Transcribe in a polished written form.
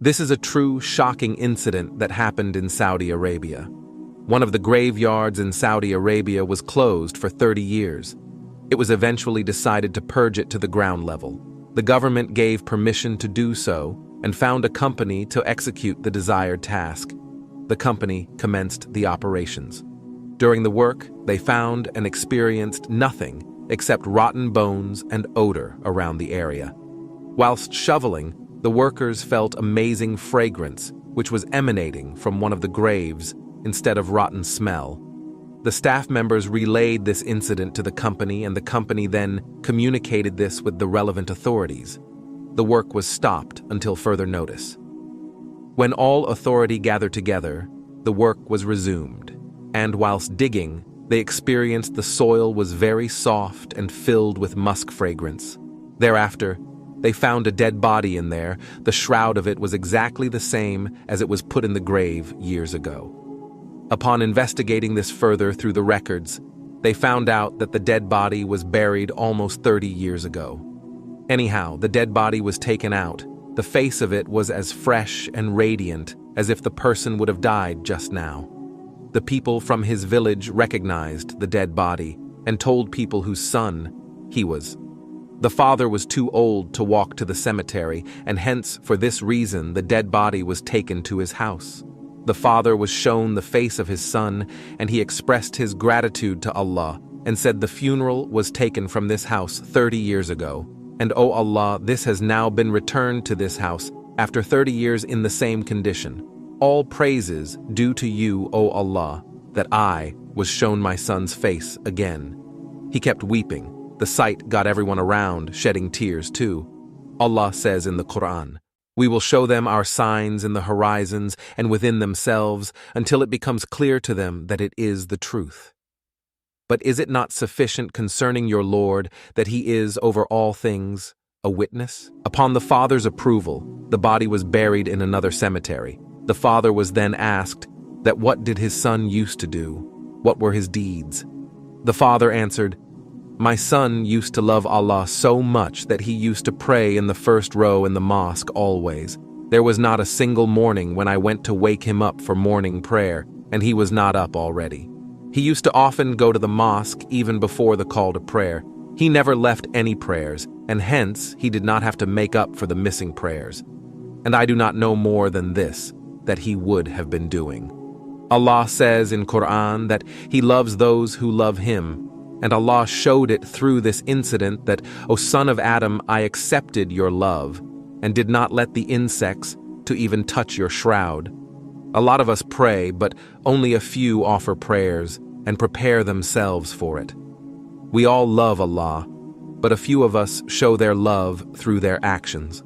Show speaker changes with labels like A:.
A: This is a true shocking incident that happened in Saudi Arabia. One of the graveyards in Saudi Arabia was closed for 30 years. It was eventually decided to purge it to the ground level. The government gave permission to do so and found a company to execute the desired task. The company commenced the operations. During the work, they found and experienced nothing except rotten bones and odor around the area. Whilst shoveling, the workers felt amazing fragrance, which was emanating from one of the graves instead of rotten smell. The staff members relayed this incident to the company, and the company then communicated this with the relevant authorities. The work was stopped until further notice. When all authority gathered together, the work was resumed, and whilst digging, they experienced the soil was very soft and filled with musk fragrance. Thereafter, they found a dead body in there. The shroud of it was exactly the same as it was put in the grave years ago. Upon investigating this further through the records, they found out that the dead body was buried almost 30 years ago. Anyhow, the dead body was taken out. The face of it was as fresh and radiant as if the person would have died just now. The people from his village recognized the dead body and told people whose son he was. The father was too old to walk to the cemetery, and hence, for this reason, the dead body was taken to his house. The father was shown the face of his son, and he expressed his gratitude to Allah and said the funeral was taken from this house 30 years ago. And O Allah, this has now been returned to this house after 30 years in the same condition. All praises due to you, O Allah, that I was shown my son's face again. He kept weeping. The sight got everyone around shedding tears too. Allah says in the Quran, "We will show them our signs in the horizons and within themselves until it becomes clear to them that it is the truth. But is it not sufficient concerning your Lord that he is over all things a witness?" Upon the father's approval, the body was buried in another cemetery. The father was then asked that what did his son used to do? What were his deeds? The father answered, "My son used to love Allah so much that he used to pray in the first row in the mosque always. There was not a single morning when I went to wake him up for morning prayer, and he was not up already. He used to often go to the mosque even before the call to prayer. He never left any prayers, and hence he did not have to make up for the missing prayers. And I do not know more than this, that he would have been doing." Allah says in Quran that he loves those who love him, and Allah showed it through this incident that, "O son of Adam, I accepted your love, and did not let the insects to even touch your shroud." A lot of us pray, but only a few offer prayers and prepare themselves for it. We all love Allah, but a few of us show their love through their actions.